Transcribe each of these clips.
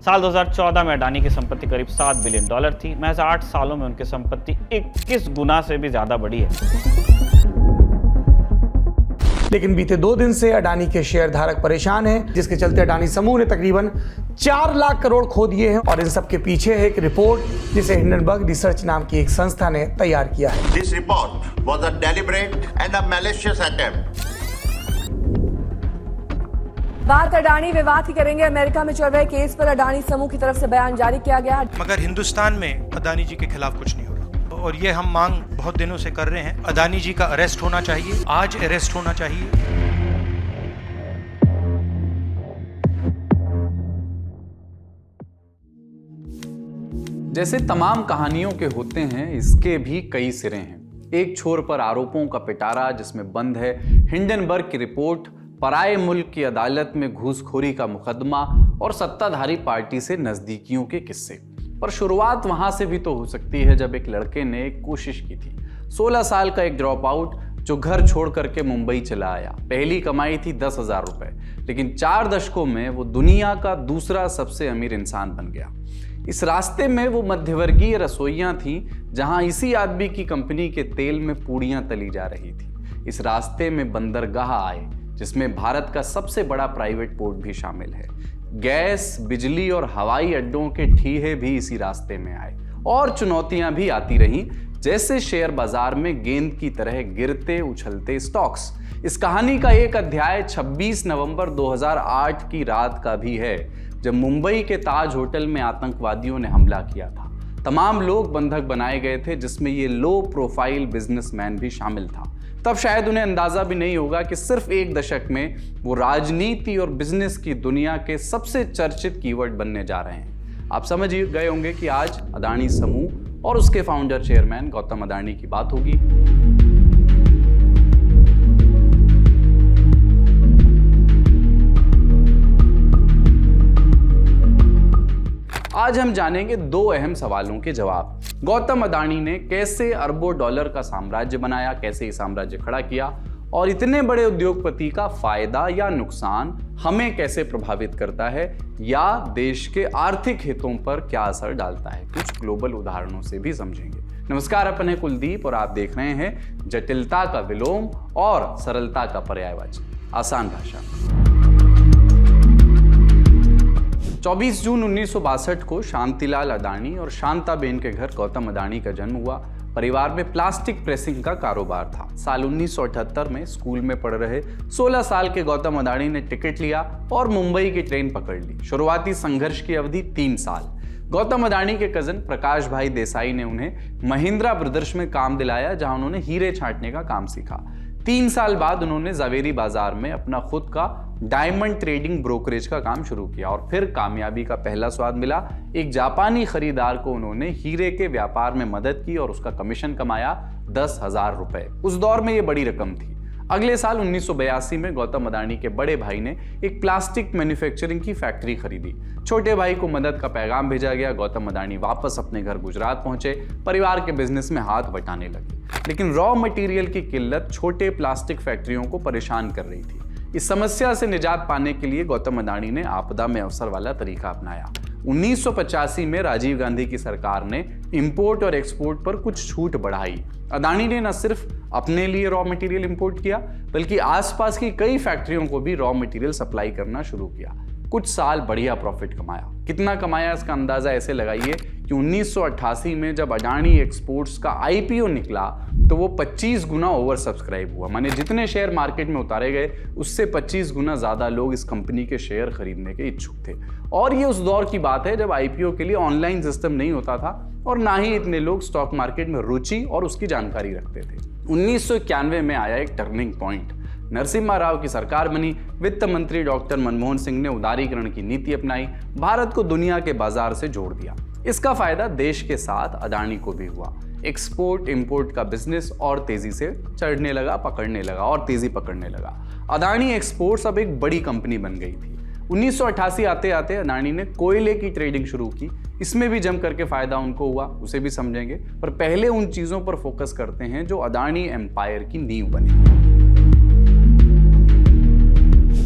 साल 2014 में अडानी की संपत्ति करीब $7 बिलियन थी। महज 8 सालों में उनकी संपत्ति 21 गुना से भी ज्यादा बढ़ी है। लेकिन बीते 2 दिन से अडानी के शेयर धारक परेशान हैं, जिसके चलते अडानी समूह ने तकरीबन 4 लाख करोड़ खो दिए हैं। और इन सब के पीछे है एक रिपोर्ट जिसे हिंडनबर्ग रिसर्च नाम की एक संस्था ने तैयार किया है। This report was a deliberate and a malicious attempt. बात अडानी विवाद की करेंगे। अमेरिका में चल रहे केस पर अडानी समूह की तरफ से बयान जारी किया गया। मगर हिंदुस्तान में अडानी जी के खिलाफ कुछ नहीं हो रहा और ये हम मांग बहुत दिनों से कर रहे हैं। अडानी जी का अरेस्ट होना चाहिए, आज अरेस्ट होना चाहिए। जैसे तमाम कहानियों के होते हैं, इसके भी कई सिरे हैं। एक छोर पर आरोपों का पिटारा जिसमें बंद है हिंडनबर्ग की रिपोर्ट, पराये मुल्क की अदालत में घूसखोरी का मुकदमा और सत्ताधारी पार्टी से नजदीकियों के किस्से। पर शुरुआत वहां से भी तो हो सकती है जब एक लड़के ने एक कोशिश की थी। 16 साल का एक ड्रॉप आउट जो घर छोड़ करके मुंबई चला आया। पहली कमाई थी 10,000 रुपए, लेकिन 4 दशकों में वो दुनिया का दूसरा सबसे अमीर इंसान बन गया। इस रास्ते में वो मध्यवर्गीय रसोइयां थीं जहां इसी आदमी की कंपनी के तेल में पूड़ियां तली जा रही थी। इस रास्ते में बंदरगाह आए जिसमें भारत का सबसे बड़ा प्राइवेट पोर्ट भी शामिल है। गैस, बिजली और हवाई अड्डों के ठीहे भी इसी रास्ते में आए और चुनौतियां भी आती रहीं, जैसे शेयर बाजार में गेंद की तरह गिरते उछलते स्टॉक्स। इस कहानी का एक अध्याय 26 नवंबर 2008 की रात का भी है, जब मुंबई के ताज होटल में आतंकवादियों ने हमला किया था। तमाम लोग बंधक बनाए गए थे, जिसमें ये लो प्रोफाइल बिजनेसमैन भी शामिल था। तब शायद उन्हें अंदाजा भी नहीं होगा कि सिर्फ एक दशक में वो राजनीति और बिजनेस की दुनिया के सबसे चर्चित कीवर्ड बनने जा रहे हैं। आप समझ गए होंगे कि आज अडानी समूह और उसके फाउंडर चेयरमैन गौतम अडानी की बात होगी। आज हम जानेंगे 2 अहम सवालों के जवाब। गौतम अडानी ने कैसे अरबों डॉलर का साम्राज्य बनाया, कैसे ये साम्राज्य खड़ा किया, और इतने बड़े उद्योगपति का फायदा या नुकसान हमें कैसे प्रभावित करता है या देश के आर्थिक हितों पर क्या असर डालता है। कुछ ग्लोबल उदाहरणों से भी समझेंगे। नमस्कार, अपन है कुलदीप और आप देख रहे हैं जटिलता का विलोम और सरलता का पर्यायवाची, आसान भाषा। 24 जून 1962 को शांतिलाल अडानी और शांताबेन के घर गौतम अडानी का जन्म हुआ। परिवार में प्लास्टिक प्रेसिंग का कारोबार था। साल 1978 में स्कूल में पढ़ रहे 16 साल के गौतम अडानी ने टिकट लिया और मुंबई की ट्रेन पकड़ ली। शुरुआती संघर्ष की अवधि 3 साल। गौतम अडानी के कजन प्रकाश भाई देसाई ने उन्हें महिंद्रा ब्रदर्स में काम दिलाया, जहां उन्होंने हीरे छांटने का काम सीखा। 3 साल बाद उन्होंने जवेरी बाजार में अपना खुद का डायमंड ट्रेडिंग ब्रोकरेज का काम शुरू किया और फिर कामयाबी का पहला स्वाद मिला। एक जापानी खरीदार को उन्होंने हीरे के व्यापार में मदद की और उसका कमीशन कमाया 10,000 रुपए। उस दौर में यह बड़ी रकम थी। अगले साल 1982 में गौतम अडानी के बड़े भाई ने एक प्लास्टिक मैन्युफैक्चरिंग की फैक्ट्री खरीदी। छोटे भाई को मदद का पैगाम भेजा गया। गौतम अडानी वापस अपने घर गुजरात पहुंचे, परिवार के बिजनेस में हाथ बटाने लगे। लेकिन रॉ मटेरियल की किल्लत छोटे प्लास्टिक फैक्ट्रियों को परेशान कर रही थी। इस समस्या से निजात पाने के लिए गौतम अडानी ने आपदा में अवसर वाला तरीका अपनाया। 1985 में राजीव गांधी की सरकार ने इंपोर्ट और एक्सपोर्ट पर कुछ छूट बढ़ाई। अडानी ने न सिर्फ अपने लिए रॉ मटेरियल इंपोर्ट किया, बल्कि आसपास की कई फैक्ट्रियों को भी रॉ मटेरियल सप्लाई करना शुरू किया। कुछ साल बढ़िया प्रॉफिट कमाया। कितना कमाया इसका अंदाजा ऐसे लगाइए कि 1988 में जब अडानी एक्सपोर्ट्स का आईपीओ निकला तो वो 25 गुना ओवर सब्सक्राइब हुआ। माने जितने शेयर मार्केट में उतारे गए उससे 25 गुना ज्यादा लोग इस कंपनी के शेयर खरीदने के इच्छुक थे। और ये उस दौर की बात है जब आईपीओ के लिए ऑनलाइन सिस्टम नहीं होता था और ना ही इतने लोग स्टॉक मार्केट में रुचि और उसकी जानकारी रखते थे। 1991 में आया एक टर्निंग पॉइंट। नरसिम्हा राव की सरकार बनी। वित्त मंत्री डॉक्टर मनमोहन सिंह ने उदारीकरण की नीति अपनाई, भारत को दुनिया के बाजार से जोड़ दिया। इसका फायदा देश के साथ अडानी को भी हुआ। एक्सपोर्ट इंपोर्ट का बिजनेस और तेजी से चढ़ने लगा, पकड़ने लगा और तेजी पकड़ने लगा। अडानी एक्सपोर्ट्स अब एक बड़ी कंपनी बन गई थी। 1988 आते आते अडानी ने कोयले की ट्रेडिंग शुरू की। इसमें भी जम करके फायदा उनको हुआ, उसे भी समझेंगे। पर पहले उन चीजों पर फोकस करते हैं जो अडानी एम्पायर की नींव बनी।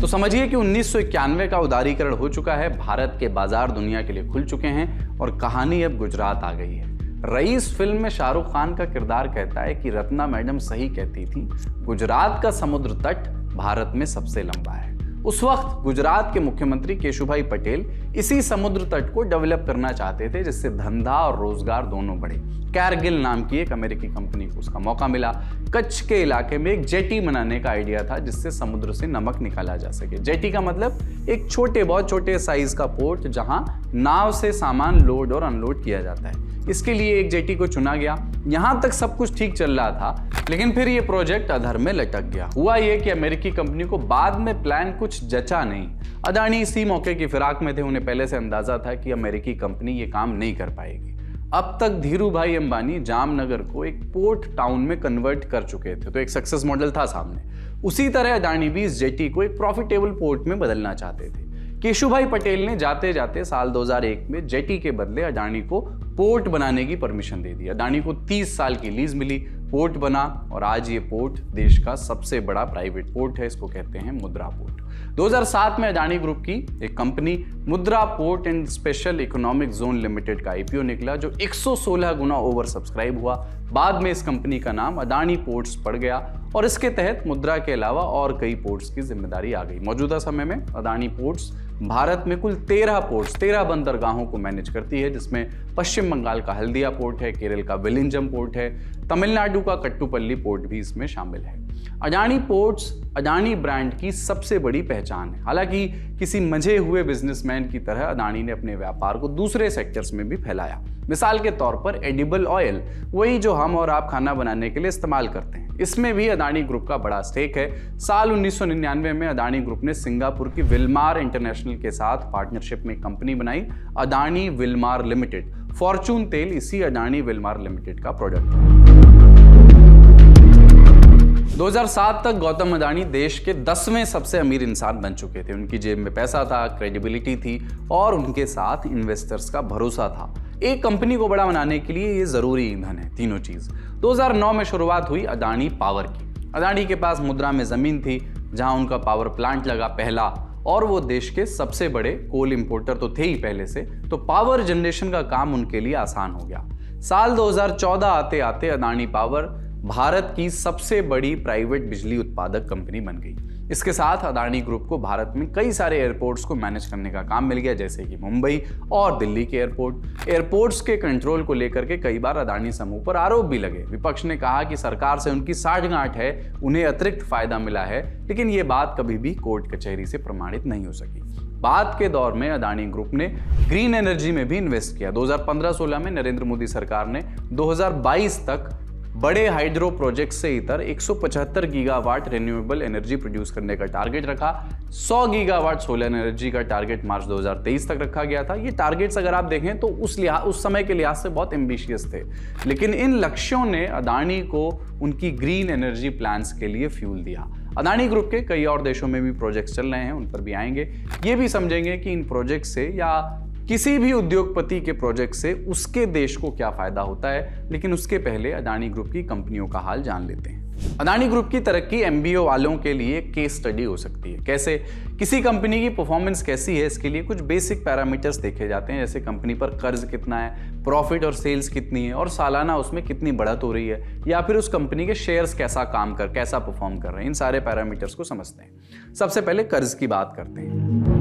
तो समझिए कि 1991 का उदारीकरण हो चुका है, भारत के बाजार दुनिया के लिए खुल चुके हैं और कहानी अब गुजरात आ गई है। रईस फिल्म में शाहरुख खान का किरदार कहता है कि रत्ना मैडम सही कहती थी, गुजरात का समुद्र तट भारत में सबसे लंबा है। उस वक्त गुजरात के मुख्यमंत्री केशुभाई पटेल इसी समुद्र तट को डेवलप करना चाहते थे, जिससे धंधा और रोजगार दोनों बढ़े। कैरगिल नाम की एक अमेरिकी कंपनी को उसका मौका मिला। कच्छ के इलाके में एक जेटी बनाने का आइडिया था, जिससे समुद्र से नमक निकाला जा सके। जेटी का मतलब एक बहुत छोटे साइज का पोर्ट, जहां नाव से सामान लोड और अनलोड किया जाता है। इसके लिए एक जेटी को चुना गया। यहां तक सब कुछ ठीक चल रहा था, लेकिन फिर ये प्रोजेक्ट अधर में लटक गया। हुआ ये कि अमेरिकी कंपनी को बाद में प्लान कुछ जचा नहीं। अदानी इसी मौके की फिराक में थे, उन्हें पहले से अंदाजा था कि अमेरिकी कंपनी ये काम नहीं कर पाएगी। अब तक धीरू भाई अंबानी जामनगर को एक पोर्ट टाउन में कन्वर्ट कर चुके थे, तो एक सक्सेस मॉडल था सामने। उसी तरह अदानी भी इस जेटी को एक प्रॉफिटेबल पोर्ट में बदलना चाहते थे। केशुभाई पटेल ने जाते जाते साल 2001 में जेटी के बदले अडानी को पोर्ट बनाने की परमिशन दे दी। अडानी को 30 साल की लीज मिली, पोर्ट बना और आज ये पोर्ट देश का सबसे बड़ा प्राइवेट पोर्ट है। इसको कहते हैं मुद्रा पोर्ट। 2007 में अडानी ग्रुप की एक कंपनी मुद्रा port and special economic zone limited का आईपीओ निकला, जो 116 गुना ओवर सब्सक्राइब हुआ। बाद में इस कंपनी का नाम अडानी पोर्ट्स पड़ गया और इसके तहत मुद्रा के अलावा और कई पोर्ट्स की जिम्मेदारी आ गई। मौजूदा समय में अडानी पोर्ट्स भारत में कुल 13 बंदरगाहों को मैनेज करती है, जिसमें पश्चिम बंगाल का हल्दिया पोर्ट है, केरल का विलिंजम पोर्ट है, तमिलनाडु का कट्टुपल्ली पोर्ट भी इसमें शामिल है। अडानी पोर्ट्स अडानी ब्रांड की सबसे बड़ी पहचान है। हालांकि किसी मंझे हुए बिजनेसमैन की तरह अडानी ने अपने व्यापार को दूसरे सेक्टर्स में भी फैलाया। मिसाल के तौर पर एडिबल ऑयल, वही जो हम और आप खाना बनाने के लिए इस्तेमाल करते हैं, इसमें भी अडानी ग्रुप का बड़ा स्टेक है। साल 1999 में अडानी ग्रुप ने सिंगापुर की विलमार इंटरनेशनल के साथ पार्टनरशिप में कंपनी बनाई, अडानी विलमार लिमिटेड। फॉर्चून तेल इसी अडानी विलमार लिमिटेड का प्रोडक्ट है। 2007 तक गौतम अडानी देश के 10वें सबसे अमीर इंसान बन चुके थे। उनकी जेब में पैसा था, क्रेडिबिलिटी थी और उनके साथ इन्वेस्टर्स का भरोसा था। एक कंपनी को बड़ा बनाने के लिए ये जरूरी ईंधन है, तीनों चीज। 2009 में शुरुआत हुई अडानी पावर की। अडानी के पास मुद्रा में जमीन थी, जहां उनका पावर प्लांट लगा पहला, और वो देश के सबसे बड़े कोल इंपोर्टर तो थे ही पहले से, तो पावर जनरेशन का काम उनके लिए आसान हो गया। साल 2014 आते आते अडानी पावर भारत की सबसे बड़ी प्राइवेट बिजली उत्पादक कंपनी बन गई। इसके साथ अडानी ग्रुप को भारत में कई सारे एयरपोर्ट्स को मैनेज करने का काम मिल गया, जैसे कि मुंबई और दिल्ली के एयरपोर्ट। एयरपोर्ट्स के कंट्रोल को लेकर के कई बार अडानी समूह पर आरोप भी लगे। विपक्ष ने कहा कि सरकार से उनकी साठगांठ है, उन्हें अतिरिक्त फायदा मिला है, लेकिन ये बात कभी भी कोर्ट कचहरी से प्रमाणित नहीं हो सकी। बाद के दौर में अडानी ग्रुप ने ग्रीन एनर्जी में भी इन्वेस्ट किया। 2015-16 में नरेंद्र मोदी सरकार ने 2022 तक बड़े हाइड्रो प्रोजेक्ट से इतर 175 गीगावाट रिन्यूएबल एनर्जी प्रोड्यूस करने का टारगेट रखा। 100 गीगावाट सोलर एनर्जी का टारगेट मार्च 2023 तक रखा गया था। ये टारगेट्स अगर आप देखें तो उस समय के लिहाज से बहुत एम्बिशियस थे, लेकिन इन लक्ष्यों ने अडानी को उनकी ग्रीन एनर्जी प्लान्स के लिए फ्यूल दिया। अडानी ग्रुप के कई और देशों में भी प्रोजेक्ट्स चल रहे हैं, उन पर भी आएंगे। ये भी समझेंगे कि इन प्रोजेक्ट से या किसी भी उद्योगपति के प्रोजेक्ट से उसके देश को क्या फायदा होता है, लेकिन उसके पहले अडानी ग्रुप की कंपनियों का हाल जान लेते हैं। अडानी ग्रुप की तरक्की एमबीओ वालों के लिए केस स्टडी हो सकती है। कैसे? किसी कंपनी की परफॉर्मेंस कैसी है, इसके लिए कुछ बेसिक पैरामीटर्स देखे जाते हैं, जैसे कंपनी पर कर्ज कितना है, प्रॉफिट और सेल्स कितनी है और सालाना उसमें कितनी बढ़त हो रही है, या फिर उस कंपनी के शेयर्स कैसा परफॉर्म कर रहे हैं। इन सारे पैरामीटर्स को समझते हैं। सबसे पहले कर्ज की बात करते हैं।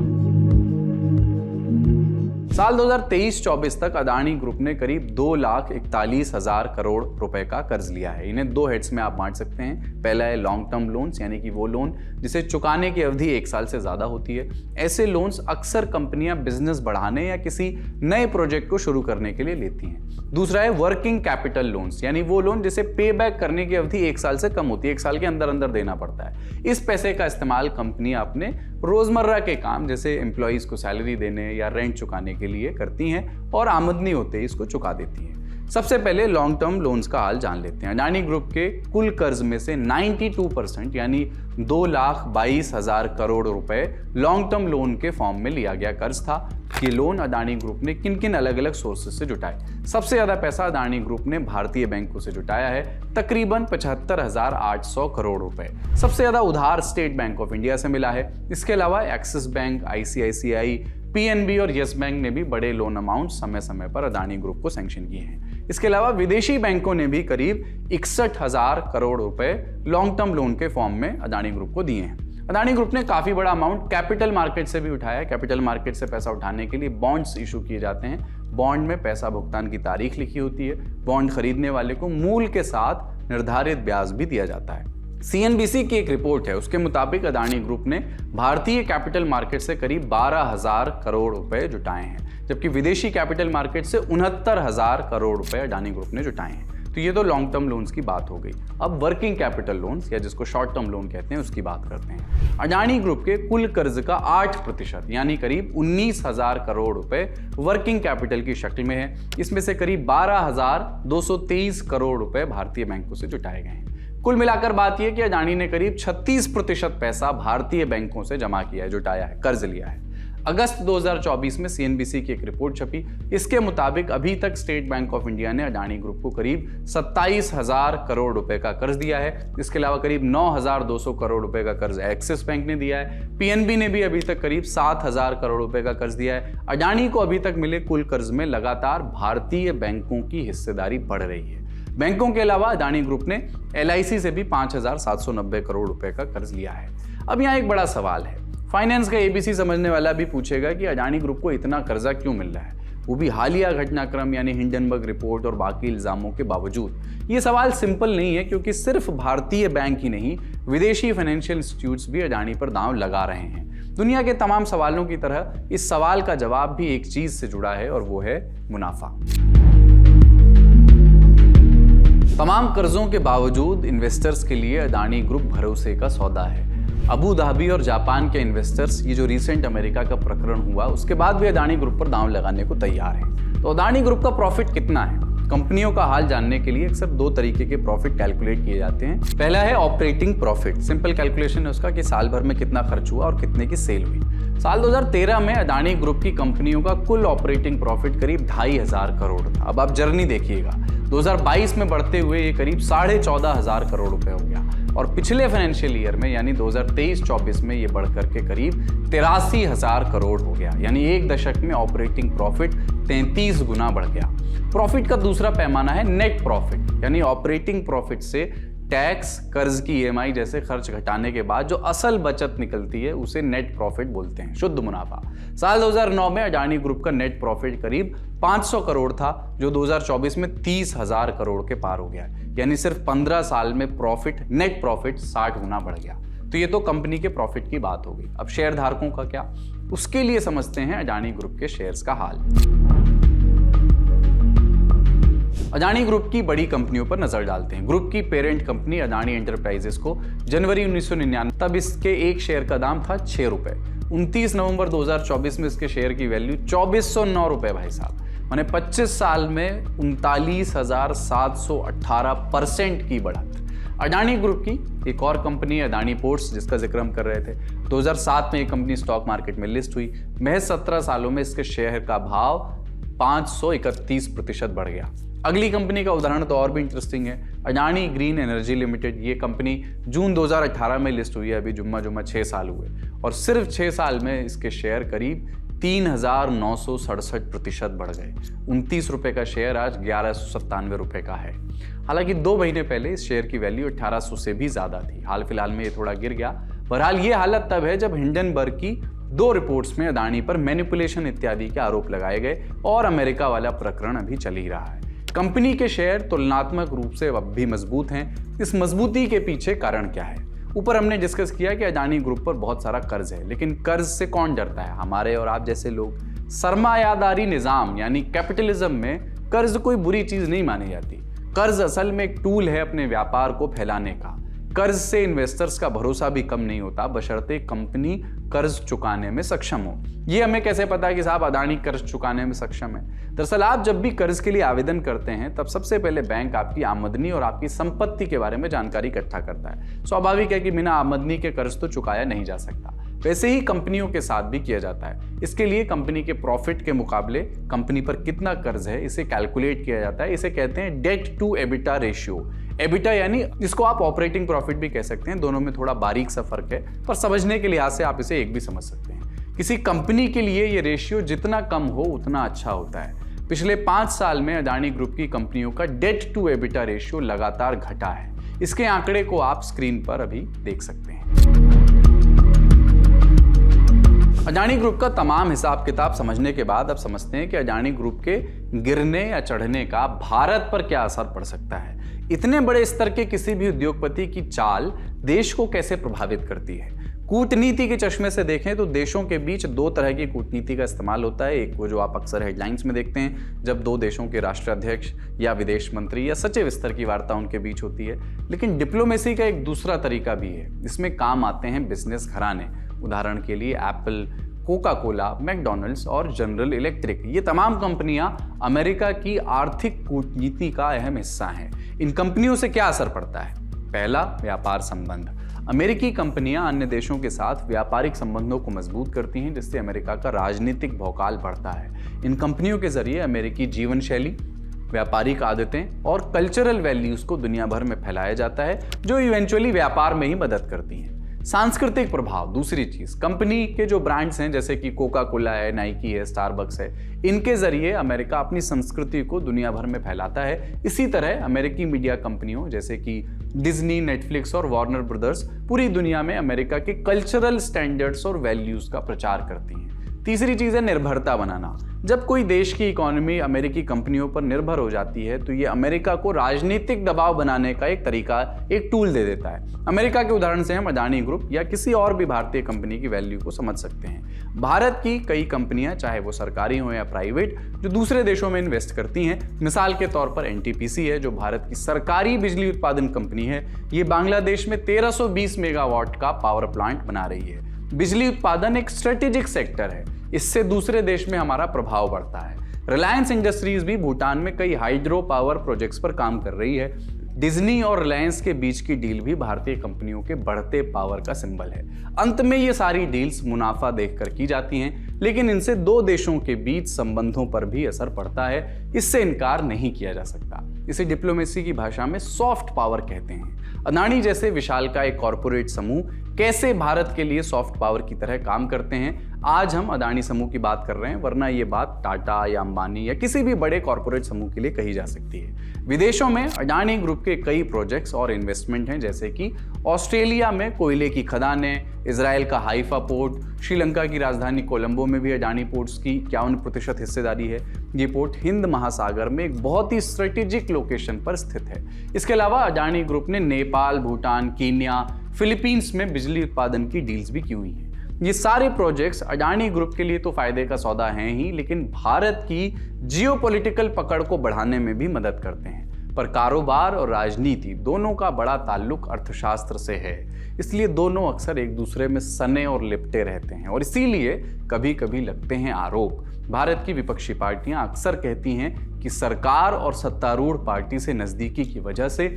साल 2023-24 तक अडानी ग्रुप ने करीब 2,41,000 करोड़ रुपए का कर्ज लिया है। इन्हें दो हेड्स में आप बांट सकते हैं। पहला है लॉन्ग टर्म लोन्स, यानी कि वो लोन जिसे चुकाने की अवधि 1 साल से ज्यादा होती है। ऐसे लोन्स अक्सर कंपनियां बिजनेस बढ़ाने या किसी नए प्रोजेक्ट को शुरू करने के लिए लेती हैं। दूसरा है वर्किंग कैपिटल लोन्स, यानी वो लोन जिसे पे बैक करने की अवधि 1 साल से कम होती है, 1 साल के अंदर अंदर देना पड़ता है। इस पैसे का इस्तेमाल कंपनियां अपने रोजमर्रा के काम जैसे एम्प्लॉइज को सैलरी देने या रेंट चुकाने के लिए करती हैं और आमदनी होते ही इसको चुका देती हैं। सबसे पहले लॉन्ग टर्म लोन्स का हाल जान लेते हैं। अडानी ग्रुप के कुल कर्ज में से 92% यानी 2,22,000 करोड़ रुपए लॉन्ग टर्म लोन के फॉर्म में लिया गया कर्ज था। ये लोन अडानी ग्रुप ने किन किन अलग अलग सोर्सेस से जुटाए? सबसे ज्यादा पैसा अडानी ग्रुप ने भारतीय बैंकों से जुटाया है, तकरीबन 75,800 करोड़ रुपए। सबसे ज्यादा उधार स्टेट बैंक ऑफ इंडिया से मिला है। इसके अलावा एक्सिस बैंक, ICICI, PNB और यस बैंक ने भी बड़े लोन अमाउंट समय समय पर अडानी ग्रुप को सैंक्शन किए हैं। इसके अलावा विदेशी बैंकों ने भी करीब 61,000 करोड़ रुपए लॉन्ग टर्म लोन के फॉर्म में अडानी ग्रुप को दिए हैं। अडानी ग्रुप ने काफी बड़ा अमाउंट कैपिटल मार्केट से भी उठाया है। कैपिटल मार्केट से पैसा उठाने के लिए बॉन्ड्स इशू किए जाते हैं। बॉन्ड में पैसा भुगतान की तारीख लिखी होती है। बॉन्ड खरीदने वाले को मूल के साथ निर्धारित ब्याज भी दिया जाता है। CNBC की एक रिपोर्ट है, उसके मुताबिक अडानी ग्रुप ने भारतीय कैपिटल मार्केट से करीब 12,000 करोड़ रुपए जुटाए हैं, जबकि विदेशी कैपिटल मार्केट से 69,000 करोड़ रुपए अडानी ग्रुप ने जुटाए हैं। तो ये तो लॉन्ग टर्म लोन्स की बात हो गई। अब वर्किंग कैपिटल लोन्स या जिसको शॉर्ट टर्म लोन कहते हैं उसकी बात करते हैं। अडानी ग्रुप के कुल कर्ज का 8% यानी करीब 19,000 करोड़ रुपए वर्किंग कैपिटल की शक्ल में है। इसमें से करीब 12,223 करोड़ रुपए भारतीय बैंकों से जुटाए गए हैं। कुल मिलाकर बात यह कि अडानी ने करीब 36% पैसा भारतीय बैंकों से जमा किया है, जुटाया है, कर्ज लिया है। अगस्त 2024 में CNBC की एक रिपोर्ट छपी। इसके मुताबिक अभी तक स्टेट बैंक ऑफ इंडिया ने अडानी ग्रुप को करीब 27,000 करोड़ रुपए का कर्ज दिया है। इसके अलावा करीब 9,200 करोड़ रुपए का कर्ज एक्सिस बैंक ने दिया है। PNB ने भी अभी तक करीब 7,000 करोड़ रुपए का कर्ज दिया है। अडानी को अभी तक मिले कुल कर्ज में लगातार भारतीय बैंकों की हिस्सेदारी बढ़ रही है। बैंकों के अलावा अडानी ग्रुप ने LIC से भी 5,790 करोड़ रुपए का कर्ज लिया है। अब यहाँ एक बड़ा सवाल है, फाइनेंस का ABC समझने वाला भी पूछेगा कि अडानी ग्रुप को इतना कर्जा क्यों मिल रहा है, वो भी हालिया घटनाक्रम यानी हिंडनबर्ग रिपोर्ट और बाकी इल्जामों के बावजूद। ये सवाल सिंपल नहीं है, क्योंकि सिर्फ भारतीय बैंक ही नहीं, विदेशी फाइनेंशियल इंस्टीट्यूट्स भी अडानी पर दांव लगा रहे हैं। दुनिया के तमाम सवालों की तरह इस सवाल का जवाब भी एक चीज से जुड़ा है और वो है मुनाफा। तमाम कर्जों के बावजूद इन्वेस्टर्स के लिए अडानी ग्रुप भरोसे का सौदा है। अबू धाबी और जापान के इन्वेस्टर्स, ये जो रिसेंट अमेरिका का प्रकरण हुआ उसके बाद भी अडानी ग्रुप पर दांव लगाने को तैयार हैं। तो अडानी ग्रुप का प्रॉफिट कितना है? कंपनियों का हाल जानने के लिए अक्सर 2 तरीके के प्रॉफिट कैलकुलेट किए जाते हैं। पहला है ऑपरेटिंग प्रॉफिट। सिंपल कैलकुलेशन है उसका कि साल भर में कितना खर्च हुआ और कितने की सेल हुई। साल 2013 में अडानी ग्रुप की कंपनियों का कुल ऑपरेटिंग प्रॉफिट करीब 2,500 करोड़ था। अब आप जर्नी देखिएगा, 2022 में बढ़ते हुए ये करीब 14,500 करोड़ रुपए हो गया और पिछले फाइनेंशियल ईयर में यानी 2023-24 में ये बढ़कर के करीब 83,000 करोड़ हो गया। यानी एक दशक में ऑपरेटिंग प्रॉफिट 33 गुना बढ़ गया। प्रॉफिट का दूसरा पैमाना है नेट प्रॉफिट, यानी ऑपरेटिंग प्रॉफिट से टैक्स, कर्ज की EMI जैसे खर्च घटाने के बाद जो असल बचत निकलती है उसे नेट प्रॉफिट बोलते हैं, शुद्ध मुनाफा। साल 2009 में अडानी ग्रुप का नेट प्रॉफिट करीब 500 करोड़ था, जो 2024 में 30,000 करोड़ के पार हो गया। यानी सिर्फ 15 साल में प्रॉफिट, नेट प्रॉफिट 60 गुना बढ़ गया। तो ये तो कंपनी के प्रॉफिट की बात हो गई। अब शेयर धारकों का क्या? उसके लिए समझते हैं अडानी ग्रुप के शेयर्स का हाल। अडानी ग्रुप की बड़ी कंपनियों पर नजर डालते हैं। ग्रुप की पेरेंट कंपनी अडानी एंटरप्राइजेस को जनवरी 1999 तब इसके एक शेयर का दाम था 6 रुपए। 29 नवंबर 2024 में इसके शेयर की वैल्यू 2409 रुपए भाई साहब, माने 25 साल में 39,718% की बढ़त। अडानी ग्रुप की एक और कंपनी अडानी पोर्ट्स, जिसका जिक्र हम कर रहे थे, 2007 में ये कंपनी स्टॉक मार्केट में लिस्ट हुई। महज 17 सालों में इसके शेयर का भाव 531% बढ़ गया। अगली कंपनी का उदाहरण तो और भी इंटरेस्टिंग है, अडानी ग्रीन एनर्जी लिमिटेड। ये कंपनी जून 2018 में लिस्ट हुई है, अभी जुम्मा 6 साल हुए और सिर्फ 6 साल में इसके शेयर करीब 3,967% बढ़ गए। 29 रुपए का शेयर आज 1197 रुपए का है। हालांकि 2 महीने पहले इस शेयर की वैल्यू 1800 से भी ज्यादा थी। हाल फिलहाल में ये थोड़ा गिर गया। बहरहाल ये हालत तब है जब हिंडनबर्ग की 2 रिपोर्ट्स में अडानी पर मैनिपुलेशन इत्यादि के आरोप लगाए गए और अमेरिका वाला प्रकरण अभी चल ही रहा है। कंपनी के शेयर तुलनात्मक रूप से अब भी मजबूत हैं। इस मजबूती के पीछे कारण क्या है? ऊपर हमने डिस्कस किया कि अडानी ग्रुप पर बहुत सारा कर्ज है, लेकिन कर्ज से कौन डरता है? हमारे और आप जैसे लोग। सरमायादारी निजाम यानी कैपिटलिज्म में कर्ज कोई बुरी चीज नहीं मानी जाती। कर्ज असल में एक टूल है अपने व्यापार को फैलाने का। कर्ज से इन्वेस्टर्स का भरोसा भी कम नहीं होता बशर्ते कंपनी कर्ज चुकाने में सक्षम हो। ये हमें कैसे पता है कि साहब अदानी कर्ज चुकाने में सक्षम है? दरअसल आप जब भी कर्ज के लिए आवेदन करते हैं तब सबसे पहले बैंक आपकी आमदनी और आपकी संपत्ति के बारे में जानकारी इकट्ठा करता है। स्वाभाविक है कि बिना आमदनी के कर्ज तो चुकाया नहीं जा सकता। वैसे ही कंपनियों के साथ भी किया जाता है। इसके लिए कंपनी के प्रॉफिट के मुकाबले कंपनी पर कितना कर्ज है इसे कैलकुलेट किया जाता है। इसे कहते हैं debt to EBITDA ratio. EBITDA यानी इसको आप ऑपरेटिंग प्रॉफिट भी कह सकते हैं, दोनों में थोड़ा बारीक सा फर्क है, पर समझने के लिहाज से आप इसे एक भी समझ सकते हैं। किसी कंपनी के लिए ये रेशियो जितना कम हो उतना अच्छा होता है। पिछले 5 साल में अदानी ग्रुप की कंपनियों का डेट टू एबिटा रेशियो लगातार घटा है। इसके आंकड़े को आप स्क्रीन पर अभी देख सकते हैं। अदानी ग्रुप का तमाम हिसाब किताब समझने के बाद अब समझते हैं कि अदानी ग्रुप के गिरने या चढ़ने का भारत पर क्या असर पड़ सकता है। इतने बड़े स्तर के किसी भी उद्योगपति की चाल देश को कैसे प्रभावित करती है। कूटनीति के चश्मे से देखें तो देशों के बीच 2 तरह की कूटनीति का इस्तेमाल होता है। एक वो जो आप अक्सर हेडलाइंस में देखते हैं, जब 2 देशों के राष्ट्राध्यक्ष या विदेश मंत्री या सचिव स्तर की वार्ता उनके बीच होती है। लेकिन डिप्लोमेसी का एक दूसरा तरीका भी है। इसमें काम आते हैं बिजनेस घराने। उदाहरण के लिए एप्पल, कोका कोला, मैकडॉनल्ड्स और जनरल इलेक्ट्रिक, ये तमाम कंपनियां अमेरिका की आर्थिक कूटनीति का अहम हिस्सा हैं। इन कंपनियों से क्या असर पड़ता है? पहला, व्यापार संबंध। अमेरिकी कंपनियां अन्य देशों के साथ व्यापारिक संबंधों को मजबूत करती हैं, जिससे अमेरिका का राजनीतिक भौकाल बढ़ता है। इन कंपनियों के जरिए अमेरिकी जीवन शैली, व्यापारिक आदतें और कल्चरल वैल्यूज को दुनिया भर में फैलाया जाता है, जो इवेंचुअली व्यापार में ही मदद करती हैं। सांस्कृतिक प्रभाव, दूसरी चीज, कंपनी के जो ब्रांड्स हैं जैसे कि कोका कोला है, नाइकी है, स्टारबक्स है, इनके जरिए अमेरिका अपनी संस्कृति को दुनिया भर में फैलाता है। इसी तरह अमेरिकी मीडिया कंपनियों जैसे कि डिज्नी, नेटफ्लिक्स और वार्नर ब्रदर्स पूरी दुनिया में अमेरिका के कल्चरल स्टैंडर्ड्स और वैल्यूज का प्रचार करती हैं। तीसरी चीज है निर्भरता बनाना। जब कोई देश की इकोनॉमी अमेरिकी कंपनियों पर निर्भर हो जाती है तो ये अमेरिका को राजनीतिक दबाव बनाने का एक तरीका, एक टूल दे देता है। अमेरिका के उदाहरण से हम अदानी ग्रुप या किसी और भी भारतीय कंपनी की वैल्यू को समझ सकते हैं। भारत की कई कंपनियां, चाहे वो सरकारी हो या प्राइवेट, जो दूसरे देशों में इन्वेस्ट करती हैं, मिसाल के तौर पर एनटीपीसी है जो भारत की सरकारी बिजली उत्पादन कंपनी है। ये बांग्लादेश में 1320 मेगावाट का पावर प्लांट बना रही है। बिजली उत्पादन एक स्ट्रेटेजिक सेक्टर है, इससे दूसरे देश में हमारा प्रभाव बढ़ता है। रिलायंस इंडस्ट्रीज भी भूटान में कई हाइड्रो पावर प्रोजेक्ट्स पर काम कर रही है। डिज्नी और रिलायंस के बीच की डील भी भारतीय कंपनियों के बढ़ते पावर का सिंबल है। अंत में ये सारी डील्स मुनाफा देखकर की जाती हैं, लेकिन इनसे 2 देशों के बीच संबंधों पर भी असर पड़ता है। इससे इनकार नहीं किया जा सकता। इसे डिप्लोमेसी की भाषा में सॉफ्ट पावर कहते हैं। अदानी जैसे विशालकाय कॉरपोरेट समूह कैसे भारत के लिए सॉफ्ट पावर की तरह काम करते हैं, आज हम अदानी समूह की बात कर रहे हैं, वरना ये बात टाटा या अंबानी या किसी भी बड़े कॉरपोरेट समूह के लिए कही जा सकती है। विदेशों में अदानी ग्रुप के कई प्रोजेक्ट्स और इन्वेस्टमेंट हैं, जैसे कि ऑस्ट्रेलिया में कोयले की खदानें, इजराइल का हाइफा पोर्ट, श्रीलंका की राजधानी कोलंबो में भी अदानी पोर्ट्स की 51% हिस्सेदारी है। ये पोर्ट हिंद महासागर में एक बहुत ही स्ट्रेटेजिक लोकेशन पर स्थित है। इसके अलावा अदानी ग्रुप ने नेपाल, भूटान, कीनिया, फिलीपींस में बिजली उत्पादन की डील्स भी की हुई हैं। ये सारे प्रोजेक्ट्स अदानी ग्रुप के लिए तो फायदे का सौदा हैं ही, लेकिन भारत की जियोपॉलिटिकल पकड़ को बढ़ाने में भी मदद करते हैं। पर कारोबार और राजनीति दोनों का बड़ा ताल्लुक अर्थशास्त्र से है, इसलिए दोनों अक्सर एक दूसरे में सने और लिपटे रहते हैं और इसीलिए कभी कभी लगते हैं आरोप। भारत की विपक्षी पार्टियां अक्सर कहती हैं कि सरकार और सत्तारूढ़ पार्टी से नजदीकी की वजह से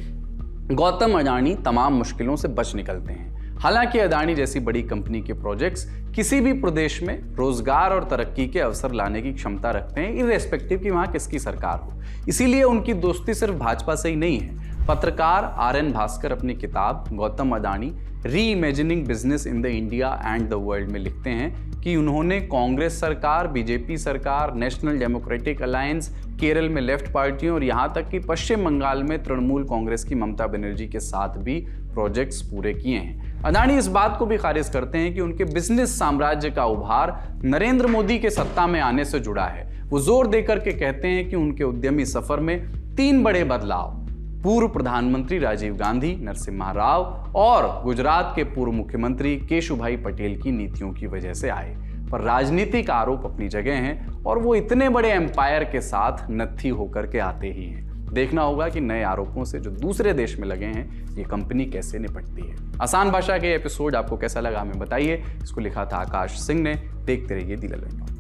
गौतम अदानी तमाम मुश्किलों से बच निकलते हैं। हालांकि अदानी जैसी बड़ी कंपनी के प्रोजेक्ट्स किसी भी प्रदेश में रोजगार और तरक्की के अवसर लाने की क्षमता रखते हैं, इर्रेस्पेक्टिव कि वहां किसकी सरकार हो। इसीलिए उनकी दोस्ती सिर्फ भाजपा से ही नहीं है। पत्रकार आर.एन. भास्कर अपनी किताब गौतम अदानी री imagining business in the India and the world में लिखते हैं कि उन्होंने कांग्रेस सरकार, बीजेपी सरकार, नेशनल डेमोक्रेटिक अलायंस, केरल में लेफ्ट पार्टियों और यहाँ तक कि पश्चिम बंगाल में तृणमूल कांग्रेस की ममता बनर्जी के साथ भी प्रोजेक्ट्स पूरे किए हैं। अदानी इस बात को भी खारिज करते हैं कि उनके बिजनेस साम्राज्य का उभार नरेंद्र मोदी के सत्ता में आने से जुड़ा है। वो जोर देकर के कहते हैं कि उनके उद्यमी सफर में 3 बड़े बदलाव पूर्व प्रधानमंत्री राजीव गांधी, नरसिम्हा राव और गुजरात के पूर्व मुख्यमंत्री केशुभाई पटेल की नीतियों की वजह से आए। पर राजनीतिक आरोप अपनी जगह हैं और वो इतने बड़े एम्पायर के साथ नत्थी होकर के आते ही हैं। देखना होगा कि नए आरोपों से जो दूसरे देश में लगे हैं ये कंपनी कैसे निपटती है। आसान भाषा के एपिसोड आपको कैसा लगा हमें बताइए। इसको लिखा था आकाश सिंह ने। देखते रहिए दी ललन।